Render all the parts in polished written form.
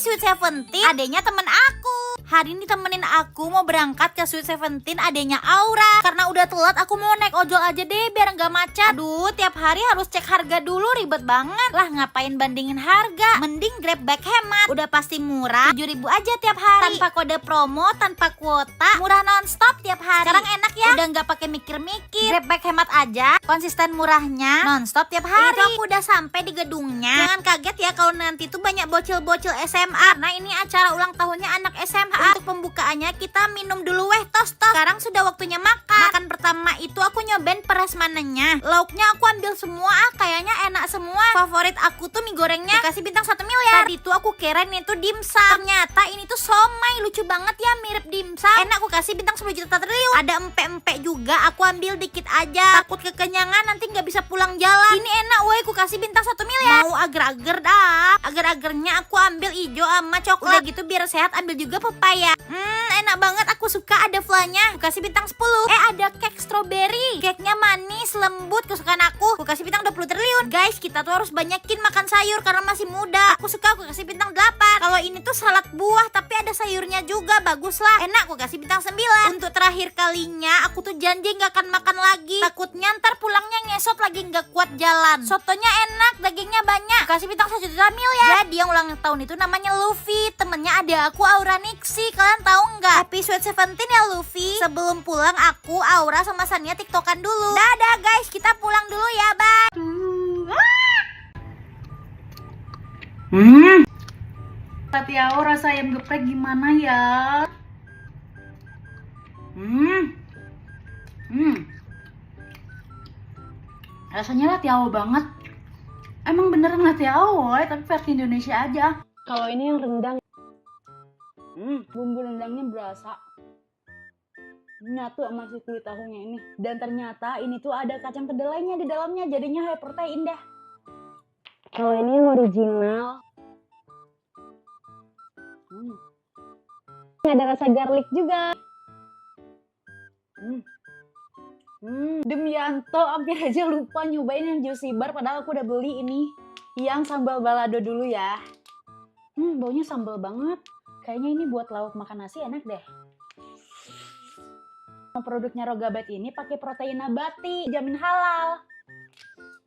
Sweet Seventeen, adenya temen aku. Hari ini temenin aku mau berangkat ke Sweet Seventeen, adenya Aura. Karena udah telat, aku mau naik ojol aja deh biar nggak macet. Aduh, tiap hari harus cek harga dulu, ribet banget. Lah ngapain bandingin harga? Mending Grab Bike hemat. Udah pasti murah, 7.000 aja tiap hari. Tanpa kode promo, tanpa kuota, murah nonstop tiap hari. Sekarang enak ya, udah nggak pakai mikir-mikir. Grab Bike hemat aja, konsisten murahnya, nonstop tiap hari. Ini aku udah sampai di gedungnya. Jangan kaget ya kalau nanti tuh banyak bocil-bocil SMA. Nah ini acara ulang tahunnya anak SMA. Untuk pembukaannya kita minum dulu tos. Sekarang sudah waktunya makan. Makan pertama itu aku nyobain prasmananya. Lauknya aku ambil semua, kayaknya enak semua. Favorit aku tuh mie gorengnya kasih bintang 1 miliar. Tadi tuh aku kirain itu dimsum. Ternyata ini tuh somai, lucu banget ya, mirip dimsum. Enak, aku kasih bintang 10 juta triliun. Ada empek-empek juga, aku ambil dikit aja. Takut kekenyangan nanti nggak bisa pulang jalan. Ini enak woi, aku kasih bintang 1 miliar. Mau agar-agar dah. Agar-agarnya aku ambil hijau sama coklat. Udah gitu biar sehat ambil juga pepaya. Enak banget, aku suka ada flanya. Aku kasih bintang 10. Ada cake strawberry. Cake-nya manis, lembut, kesukaan aku. Aku kasih bintang 20 triliun. Guys, kita tuh harus banyakin makan sayur karena masih muda. Aku suka, aku kasih bintang 8. Kalau ini tuh salad buah tapi ada sayurnya juga, bagus lah. Enak, aku kasih bintang 9. Untuk terakhir kalinya, aku tuh janji nggak akan makan lagi. Takutnya ntar pulangnya ngesot lagi nggak kuat jalan. Sotonya enak, dagingnya banyak. Aku kasih bintang 1 juta miliar. Jadi yang ulang tahun itu namanya Luffy. Temennya ada aku, Aura Nixie. Kalian tahu nggak? Happy Sweet Seventeen ya Luffy. Sebelum pulang aku, Aura sama Sania tiktokan dulu. Dadah guys, kita pulang dulu ya, bye. Tati Aura, rasa ayam geprek gimana ya? Rasanya latiao banget. Emang beneran latiao, woy, tapi versi Indonesia aja. Kalau ini yang rendang, bumbu rendangnya berasa nyatu sama si kulit tahunya ini. Dan ternyata ini tuh ada kacang kedelainya di dalamnya, jadinya high protein dah. Kalau ini yang original, ada rasa garlic juga. Demianto, hampir aja lupa nyobain yang juicy bar, padahal aku udah beli ini yang sambal balado dulu ya. Baunya sambal banget. Kayaknya ini buat lauk makan nasi enak deh. Produknya Rogabat ini pakai protein nabati, jamin halal.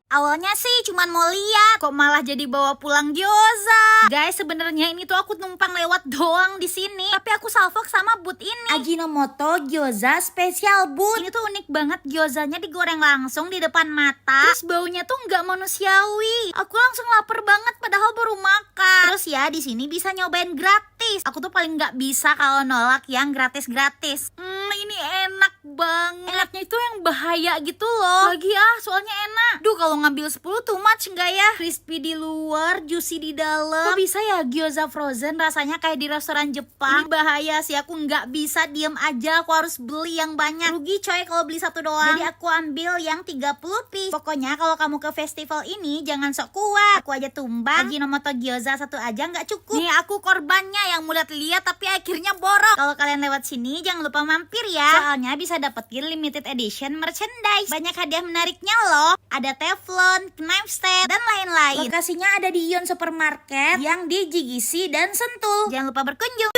Awalnya sih cuman mau lihat, kok malah jadi bawa pulang gyoza. Guys, sebenarnya ini tuh aku numpang lewat doang di sini, tapi aku salvok sama booth ini. Ajinomoto Gyoza Special Booth. Ini tuh unik banget, gyozanya digoreng langsung di depan mata. Terus baunya tuh nggak manusiawi. Aku langsung lapar banget padahal baru makan. Terus ya di sini bisa nyobain gratis. Aku tuh paling nggak bisa kalau nolak yang gratis-gratis. Ini enak banget. Enaknya itu yang bahaya gitu loh. Lagi soalnya enak. Duh, kalau ngambil 10 too much nggak ya? Crispy di luar, juicy di dalam. Kok bisa ya gyoza frozen rasanya kayak di restoran Jepang? Ini bahaya sih, aku nggak bisa diem aja. Aku harus beli yang banyak. Rugi coy kalau beli satu doang. Jadi aku ambil yang 30 piece. Pokoknya kalau kamu ke festival ini jangan sok kuat. Aku aja tumbang. Ajinomoto gyoza satu aja nggak cukup. Nih aku korbannya yang mudah lihat tapi akhirnya borok. Kalau kalian lewat sini jangan lupa mampir ya. Soalnya bisa dapetin limited edition merchandise. Banyak hadiah menariknya loh. Ada teflon, knife stand, dan lain-lain. Lokasinya ada di Ion Supermarket yang di GGC dan Sentul. Jangan lupa berkunjung.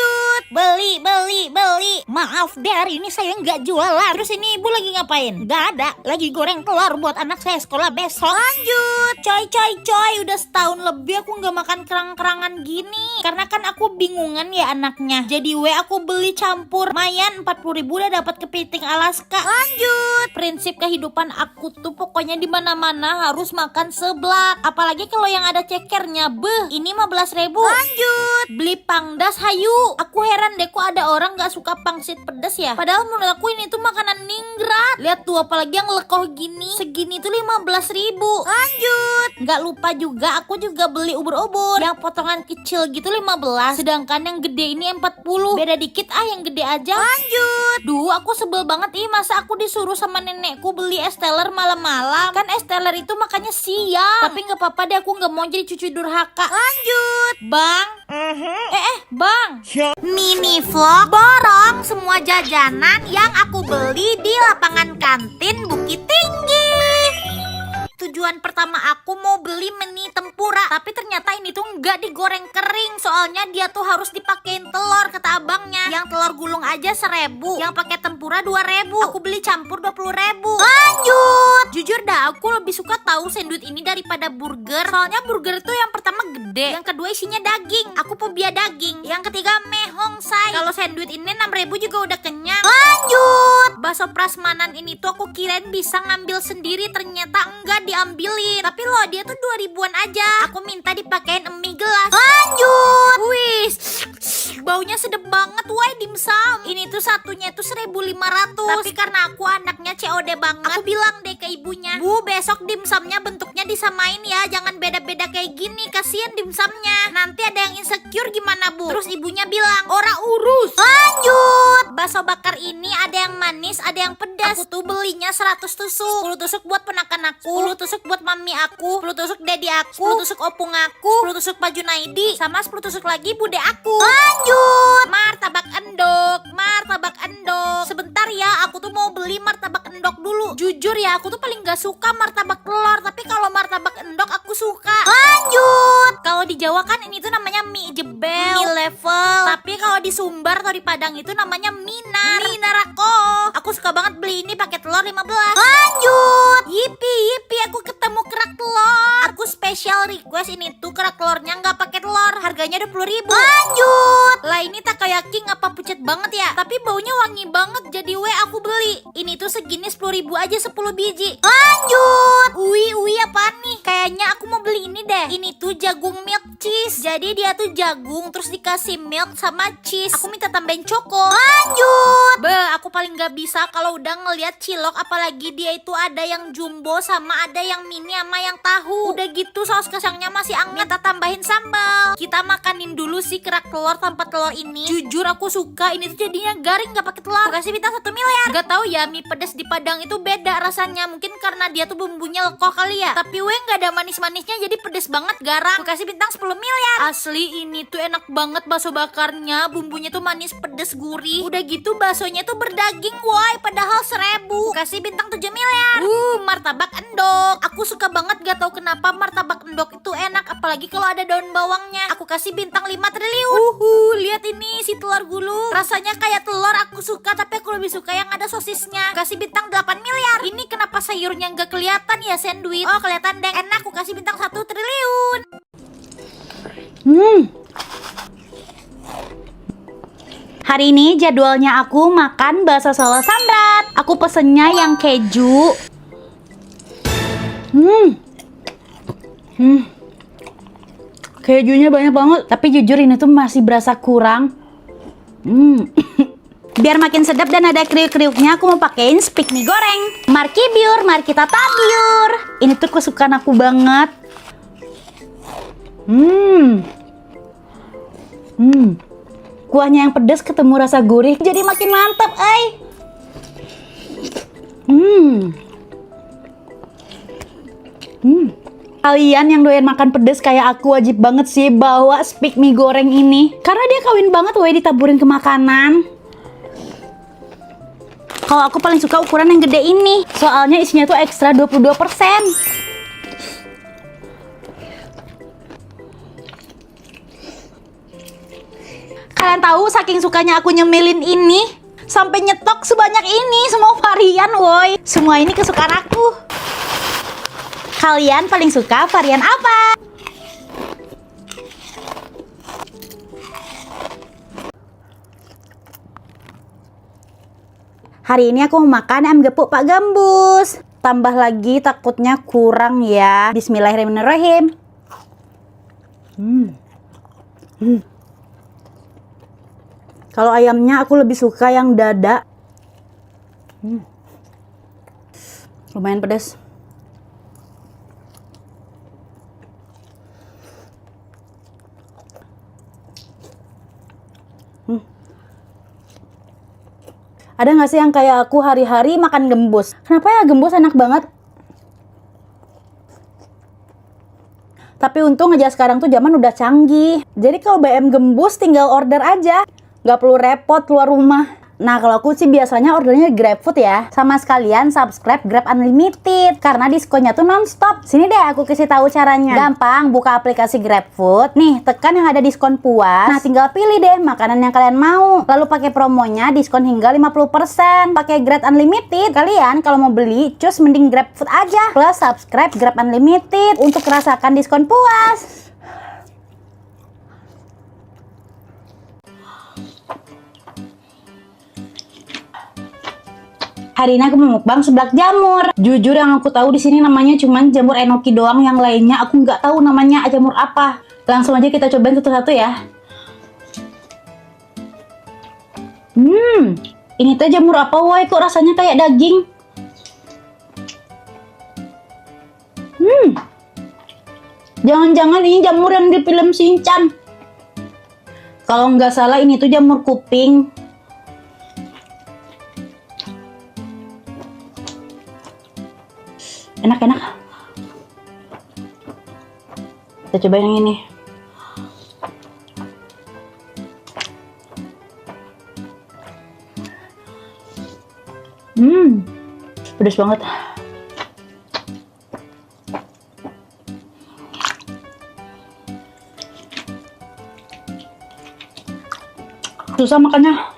Beli. Maaf deh, hari ini saya nggak jualan. Terus ini ibu lagi ngapain? Nggak ada. Lagi goreng telur buat anak saya sekolah besok. Lanjut. Coy. Udah setahun lebih aku nggak makan kerang-kerangan gini. Karena kan aku bingungan ya anaknya. Jadi aku beli campur. Mayan 40.000 udah dapat kepiting Alaska. Lanjut. Prinsip kehidupan aku tuh pokoknya di mana-mana harus makan seblak. Apalagi kalau yang ada cekernya. Ini 15.000. Lanjut. Beli pangdas hayu. Aku heran deh kok ada orang gak suka pangsit pedas ya. Padahal menurut aku ini tuh makanan ningrat. Lihat tuh apalagi yang lekoh gini. Segini tuh 15.000. Lanjut. Gak lupa juga aku juga beli ubur-ubur. Yang potongan kecil gitu 15. Sedangkan yang gede ini 40. Beda dikit yang gede aja. Lanjut. Duh, aku sebel banget masa aku disuruh sama nenekku beli es teler malam-malam. Kan es teler itu makannya siang. Tapi gak apa-apa deh, aku gak mau jadi cucu durhaka. Lanjut. Bang. Bang. Mini vlog borong semua jajanan yang aku beli di lapangan kantin Bukit Tinggi. Tujuan pertama aku mau beli mie tempura, tapi ternyata ini tuh nggak digoreng kering, soalnya dia tuh harus dipakein telur kata abangnya. Yang telur gulung aja 1.000, yang pakai tempura 2.000. Aku beli campur 20.000. Lanjut. Jujur dah, aku lebih suka tahu sandwich ini daripada burger. Soalnya burger tuh yang pertama gede, yang kedua isinya daging. Aku fobia daging. Yang ketiga mehongsai. Kalau sandwich ini 6.000 juga udah kenyang. Lanjut. Bakso prasmanan ini tuh aku kirain bisa ngambil sendiri, ternyata enggak diambilin. Tapi loh dia tuh 2.000-an aja. Aku minta dipakein mie gelas. Lanjut. Wih, baunya sedep banget, woi dimsum. Ini tuh satunya tuh 1.500. Tapi karena aku anaknya COD banget, aku bilang deh ke ibunya, Bu, besok dimsumnya bentuknya disamain ya, jangan beda-beda kayak gini, kasihan dimsumnya. Nanti ada yang insecure gimana, Bu? Terus ibunya bilang, ora urus. Lanjut. Bakso bakar ini ada yang manis, ada yang pedas. Aku tuh belinya 100 tusuk. 10 tusuk buat ponakan aku, 10 tusuk buat mami aku, 10 tusuk dedi aku, 10 tusuk opung aku, 10 tusuk Pak Junaidi, sama 10 tusuk lagi bude aku. Lanjut. Martabak endok, martabak endok. Sebentar ya, aku tuh mau beli martabak endok dulu. Jujur ya, aku tuh paling gak suka martabak telur, tapi kalau martabak endok aku suka. Lanjut. Kalau di Jawa kan ini tuh namanya mie jebel, mie level. Tapi kalau di Sumbar atau di Padang itu namanya minar, minarako. Aku suka banget beli ini pakai telur 15. Lanjut. Yipi, aku ketemu kerak telur. Aku special request ini tuh kerak telurnya nggak pakai telur, harganya 20.000. Lanjut. Lah ini takoyaki ngapa pucat banget ya? Tapi baunya wangi banget, jadi aku beli. Ini tuh segini 10.000 aja 10 biji. Lanjut. Ui apaan nih? Kayaknya aku mau beli ini deh. Ini tuh jagung milk cheese. Jadi dia tuh jagung terus dikasih milk sama cheese. Aku minta tambahin coko. Lanjut. Aku paling gak bisa kalau udah ngeliat cilok, apalagi dia itu ada yang jumbo sama ada yang mini sama yang tahu. Udah gitu saus kacangnya masih anget, minta tambahin sambal. Kita makanin dulu si kerak telur tanpa telur ini. Jujur aku suka, ini tuh jadinya garing gak pakai telur. Aku kasih bintang 1 miliar. Gak tahu ya, mie pedas di Padang itu beda rasanya. Mungkin karena dia tuh bumbunya lekoh kali ya. Tapi gak ada manis-manisnya, jadi pedes banget, garam. Aku kasih bintang 10 miliar. Asli ini tuh enak banget bakso bakarnya. Bumbunya tuh manis, pedes, gurih. Udah gitu baksonya tuh berdaging, woi, padahal 1.000. Aku kasih bintang 7 miliar. Martabak endok. Aku suka banget, gak tahu kenapa martabak endok itu enak, apalagi kalau ada daun bawangnya. Aku kasih bintang 5 triliun. Lihat ini si telur gulung. Rasanya kayak telur, aku suka, tapi aku lebih suka yang ada sosisnya. Aku kasih bintang 8 miliar. Ini kenapa sayurnya nggak kelihatan ya sandwich? Oh, kelihatan deh. Enak, aku kasih bintang 1 triliun. Hari ini jadwalnya aku makan bakso Solo Samrat. Aku pesennya yang keju. Kejunya banyak banget, tapi jujur ini tuh masih berasa kurang. Biar makin sedap dan ada kriuk-kriuknya, aku mau pakein speak mie goreng. Marki biur, mari kita tabiur. Ini tuh kesukaan aku banget. Kuahnya yang pedas ketemu rasa gurih, jadi makin mantap, Kalian yang doyan makan pedas kayak aku wajib banget sih bawa speak mie goreng ini. Karena dia kawin banget ditaburin ke makanan. Kalau aku paling suka ukuran yang gede ini. Soalnya isinya tuh ekstra 22%. Kalian tahu saking sukanya aku nyemilin ini, sampai nyetok sebanyak ini, semua varian, woi. Semua ini kesukaan aku. Kalian paling suka varian apa? Hari ini aku mau makan ayam gepuk Pak Gambus. Tambah lagi takutnya kurang ya. Bismillahirrahmanirrahim. Kalau ayamnya aku lebih suka yang dada. Lumayan pedas. Ada nggak sih yang kayak aku hari-hari makan gembus? Kenapa ya gembus enak banget? Tapi untung aja sekarang tuh zaman udah canggih. Jadi kalau BM gembus tinggal order aja. Nggak perlu repot keluar rumah. Nah, kalau aku sih biasanya ordernya GrabFood ya. Sama sekalian subscribe Grab Unlimited karena diskonnya tuh nonstop. Sini deh aku kasih tahu caranya. Gampang, buka aplikasi GrabFood. Nih, tekan yang ada diskon puas. Nah, tinggal pilih deh makanan yang kalian mau. Lalu pakai promonya diskon hingga 50%. Pakai Grab Unlimited. Kalian kalau mau beli, cus mending GrabFood aja. Plus subscribe Grab Unlimited untuk rasakan diskon puas. Hari ini aku mau mukbang seblak jamur. Jujur yang aku tahu di sini namanya cuman jamur enoki doang, yang lainnya aku nggak tahu namanya jamur apa. Langsung aja kita cobain satu-satu ya. Ini tuh jamur apa woi, kok rasanya kayak daging? Jangan-jangan ini jamur yang di film Shinchan. Kalau nggak salah ini tuh jamur kuping. Enak-enak. Kita coba yang ini. Pedas banget. Susah makannya.